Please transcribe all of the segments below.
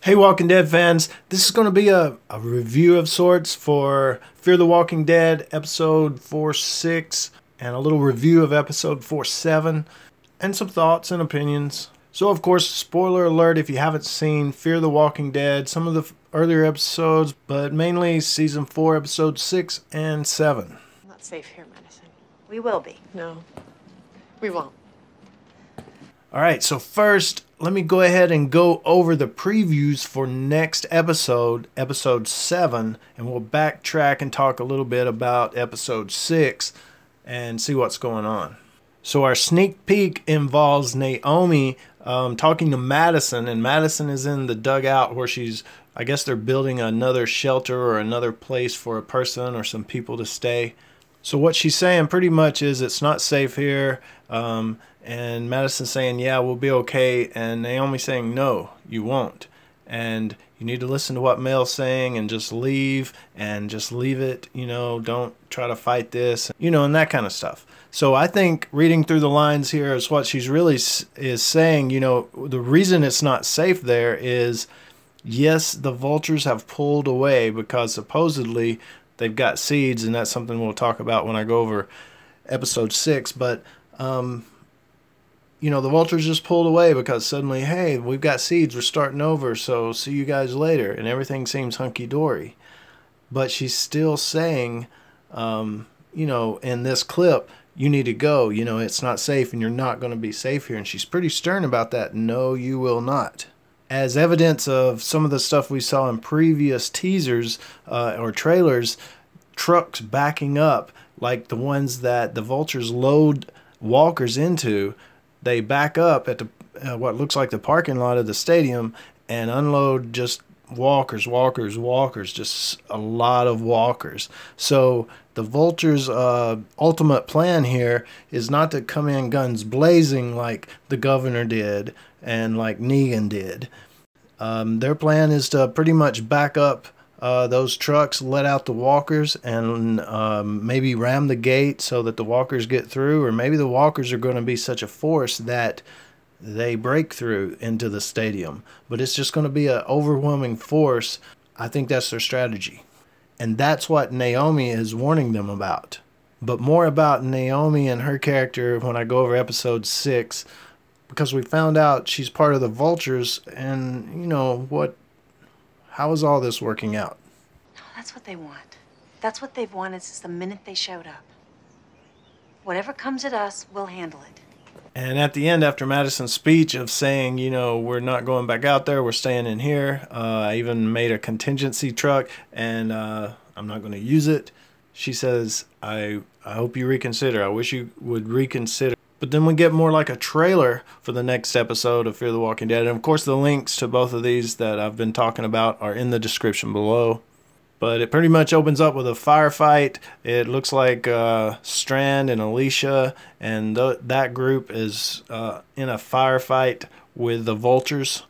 Hey Walking Dead fans, this is going to be a review of sorts for Fear the Walking Dead episode 4-6 and a little review of episode 4-7 and some thoughts and opinions. So of course, spoiler alert if you haven't seen Fear the Walking Dead, some of the earlier episodes, but mainly season 4 episodes 6 and 7. I'm not safe here, Madison. We will be. No, we won't. Alright, so first, let me go ahead and go over the previews for next episode, episode 7, and we'll backtrack and talk a little bit about episode 6 and see what's going on. So our sneak peek involves Naomi talking to Madison, and Madison is in the dugout where she's, I guess they're building another shelter or another place for a person or some people to stay. So what she's saying pretty much is it's not safe here, and Madison saying, yeah, we'll be okay, and Naomi saying, no, you won't. And you need to listen to what Mel's saying and just leave it, you know, don't try to fight this, you know, and that kind of stuff. So I think reading through the lines here is what she's really is saying, you know, the reason it's not safe there is, yes, the vultures have pulled away because supposedly they've got seeds, and that's something we'll talk about when I go over episode 6, but you know, the vultures just pulled away because suddenly, hey, we've got seeds, we're starting over, so see you guys later, and everything seems hunky-dory. But she's still saying, you know, in this clip, you need to go, you know, it's not safe, and you're not going to be safe here, and she's pretty stern about that. No, you will not. As evidence of some of the stuff we saw in previous teasers or trailers, trucks backing up, like the ones that the vultures load walkers into, they back up at the what looks like the parking lot of the stadium and unload just walkers, just a lot of walkers. So the vultures' ultimate plan here is not to come in guns blazing like the governor did and like Negan did. Their plan is to pretty much back up those trucks, let out the walkers, and maybe ram the gate so that the walkers get through, or maybe the walkers are going to be such a force that they break through into the stadium. But it's just going to be an overwhelming force. I think that's their strategy. And that's what Naomi is warning them about. But more about Naomi and her character when I go over episode 6, because we found out she's part of the vultures, and you know what? How is all this working out? No, that's what they want. That's what they've wanted since the minute they showed up. Whatever comes at us, we'll handle it. And at the end, after Madison's speech of saying, you know, we're not going back out there, we're staying in here. I even made a contingency truck, and I'm not going to use it. She says, I hope you reconsider. I wish you would reconsider. But then we get more like a trailer for the next episode of Fear the Walking Dead. And of course the links to both of these that I've been talking about are in the description below. But it pretty much opens up with a firefight. It looks like Strand and Alicia and that group is in a firefight with the vultures.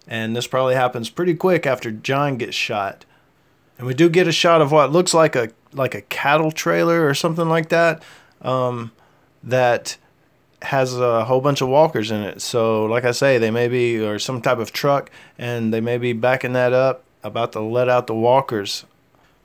And this probably happens pretty quick after John gets shot. And we do get a shot of what looks like a cattle trailer or something like that. That has a whole bunch of walkers in it. So like I say, they may be, or some type of truck, and they may be backing that up, about to let out the walkers.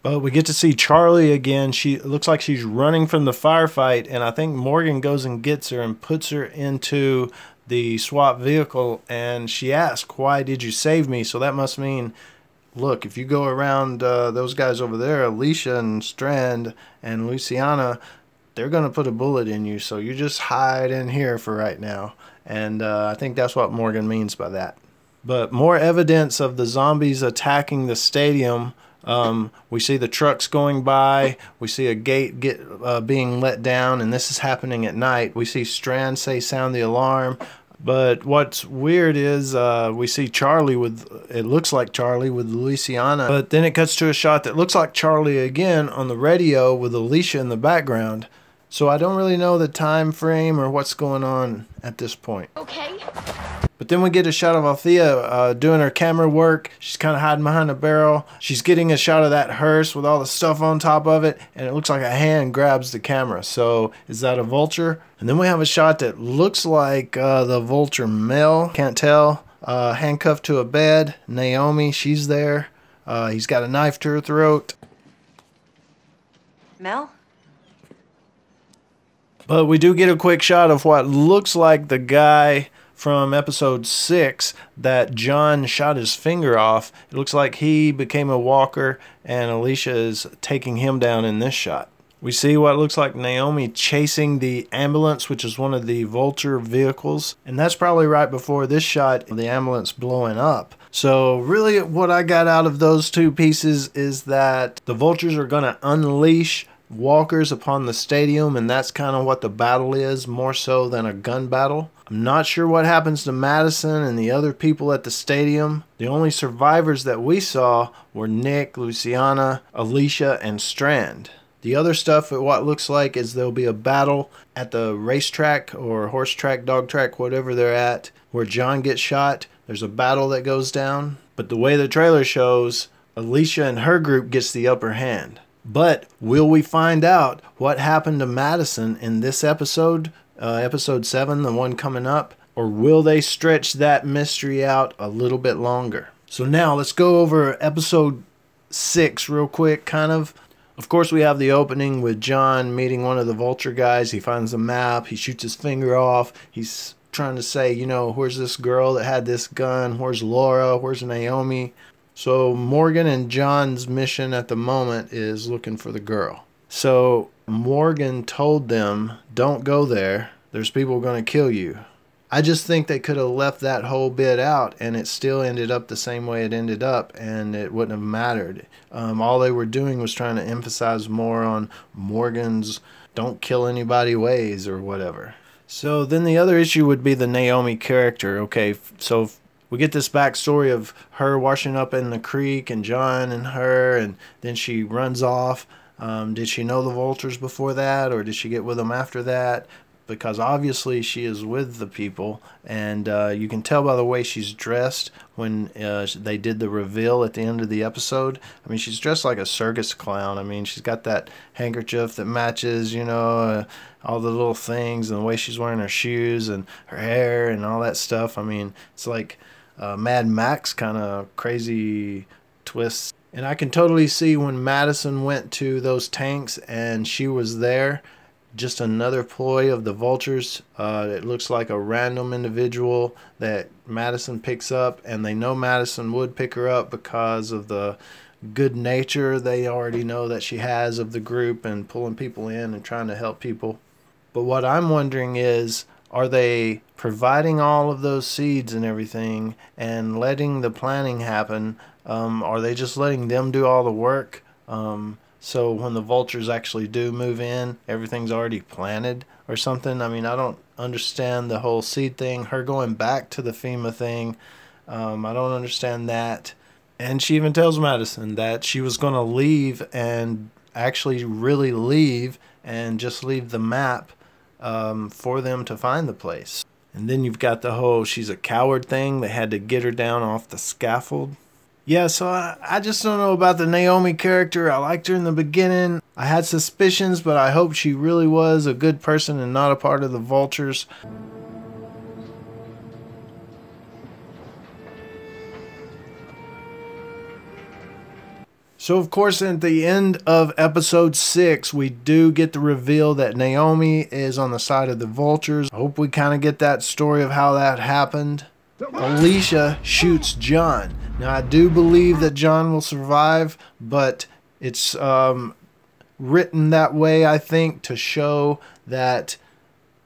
But we get to see Charlie again. It looks like she's running from the firefight, and I think Morgan goes and gets her and puts her into the SWAT vehicle, and she asks, why did you save me? So that must mean, look, if you go around those guys over there, Alicia and Strand and Luciana, they're going to put a bullet in you, so you just hide in here for right now. And I think that's what Morgan means by that. But more evidence of the zombies attacking the stadium. We see the trucks going by. We see a gate being let down, and this is happening at night. We see Strand say, sound the alarm. But what's weird is we see Charlie with, it looks like Charlie with Luciana. But then it cuts to a shot that looks like Charlie again on the radio with Alicia in the background. So I don't really know the time frame or what's going on at this point. Okay. But then we get a shot of Althea doing her camera work. She's kind of hiding behind a barrel. She's getting a shot of that hearse with all the stuff on top of it, and it looks like a hand grabs the camera. So is that a vulture? And then we have a shot that looks like the vulture male. Can't tell. handcuffed to a bed. Naomi, she's there. He's got a knife to her throat. Mel? But we do get a quick shot of what looks like the guy from episode 6 that John shot his finger off. It looks like he became a walker, and Alicia is taking him down in this shot. We see what looks like Naomi chasing the ambulance, which is one of the Vulture vehicles. And that's probably right before this shot, the ambulance blowing up. So really what I got out of those two pieces is that the Vultures are going to unleash walkers upon the stadium, and that's kind of what the battle is, more so than a gun battle. I'm not sure what happens to Madison and the other people at the stadium. The only survivors that we saw were Nick, Luciana, Alicia, and Strand. The other stuff, what looks like, is there'll be a battle at the racetrack or horse track, dog track, whatever they're at, where John gets shot. There's a battle that goes down. But the way the trailer shows, Alicia and her group gets the upper hand. But will we find out what happened to Madison in this episode, episode 7, the one coming up? Or will they stretch that mystery out a little bit longer? So now let's go over episode 6 real quick, kind of. Of course, we have the opening with John meeting one of the Vulture guys. He finds a map. He shoots his finger off. He's trying to say, you know, where's this girl that had this gun? Where's Laura? Where's Naomi? So Morgan and John's mission at the moment is looking for the girl. So Morgan told them, don't go there. There's people going to kill you. I just think they could have left that whole bit out and it still ended up the same way it ended up, and it wouldn't have mattered. All they were doing was trying to emphasize more on Morgan's don't kill anybody ways or whatever. So then the other issue would be the Naomi character. Okay, so we get this backstory of her washing up in the creek and John and her, and then she runs off. Did she know the Vultures before that, or did she get with them after that? Because obviously she is with the people, and you can tell by the way she's dressed when they did the reveal at the end of the episode. I mean, she's dressed like a circus clown. I mean, she's got that handkerchief that matches, you know, all the little things, and the way she's wearing her shoes and her hair and all that stuff. I mean, it's like Mad Max kind of crazy twists. And I can totally see when Madison went to those tanks and she was there, just another ploy of the Vultures. It looks like a random individual that Madison picks up, and they know Madison would pick her up because of the good nature they already know that she has of the group and pulling people in and trying to help people. But what I'm wondering is, are they providing all of those seeds and everything and letting the planning happen? Are they just letting them do all the work? So when the Vultures actually do move in, everything's already planted or something. I mean, I don't understand the whole seed thing. Her going back to the FEMA thing, I don't understand that. And she even tells Madison that she was going to leave and actually really leave and just leave the map for them to find the place. And then you've got the whole she's a coward thing. They had to get her down off the scaffold. Yeah, so I just don't know about the Naomi character. I liked her in the beginning. I had suspicions, but I hope she really was a good person and not a part of the Vultures. So, of course, at the end of episode 6, we do get the reveal that Naomi is on the side of the Vultures. I hope we kind of get that story of how that happened. Alicia shoots John. Now, I do believe that John will survive, but it's written that way, I think, to show that,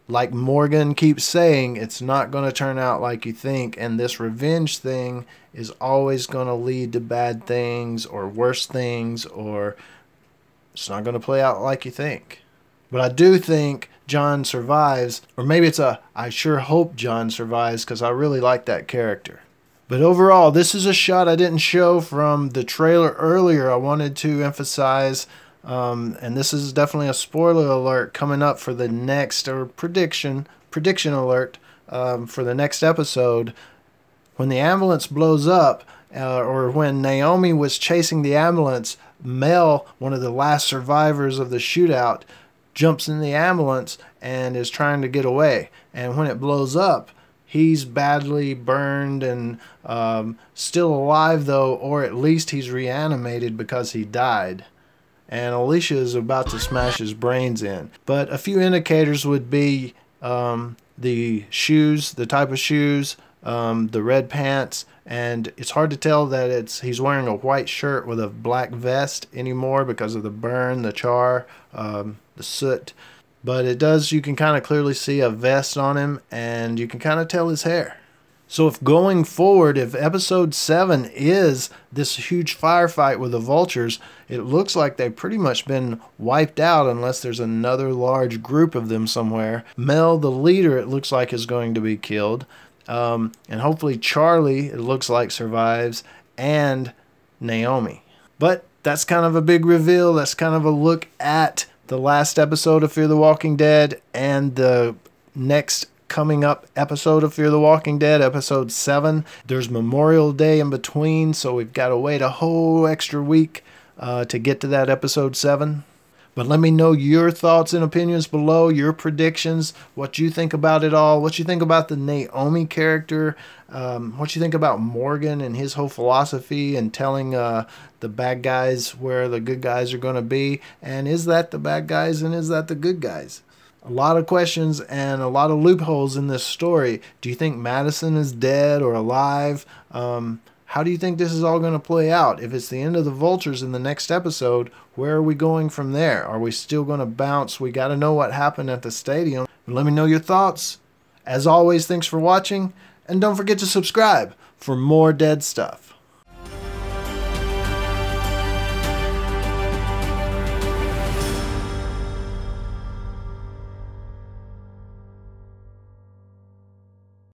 like Morgan keeps saying, it's not going to turn out like you think, and this revenge thing is always going to lead to bad things or worse things, or it's not going to play out like you think. But I do think John survives, or maybe it's I sure hope John survives, because I really like that character. But overall, this is a shot I didn't show from the trailer earlier. I wanted to emphasize, and this is definitely a spoiler alert coming up for the next, or prediction alert for the next episode. When the ambulance blows up, or when Naomi was chasing the ambulance, Mel, one of the last survivors of the shootout, jumps in the ambulance and is trying to get away. And when it blows up, He's badly burned and still alive though, or at least he's reanimated because he died. And Alicia is about to smash his brains in. But a few indicators would be the shoes, the type of shoes, the red pants, and it's hard to tell that he's wearing a white shirt with a black vest anymore because of the burn, the char, the soot. But you can kind of clearly see a vest on him, and you can kind of tell his hair. So if going forward, if episode 7 is this huge firefight with the Vultures, it looks like they've pretty much been wiped out unless there's another large group of them somewhere. Mel, the leader, it looks like is going to be killed. And hopefully Charlie, it looks like, survives, and Naomi. But that's kind of a big reveal. That's kind of a look at the last episode of Fear the Walking Dead and the next coming up episode of Fear the Walking Dead, episode 7. There's Memorial Day in between, so we've got to wait a whole extra week to get to that episode 7. But let me know your thoughts and opinions below, your predictions, what you think about it all, what you think about the Naomi character, what you think about Morgan and his whole philosophy and telling the bad guys where the good guys are going to be, and is that the bad guys and is that the good guys? A lot of questions and a lot of loopholes in this story. Do you think Madison is dead or alive? How do you think this is all going to play out? If it's the end of the Vultures in the next episode, where are we going from there? Are we still going to bounce? We got to know what happened at the stadium. Let me know your thoughts. As always, thanks for watching, and don't forget to subscribe for more dead stuff.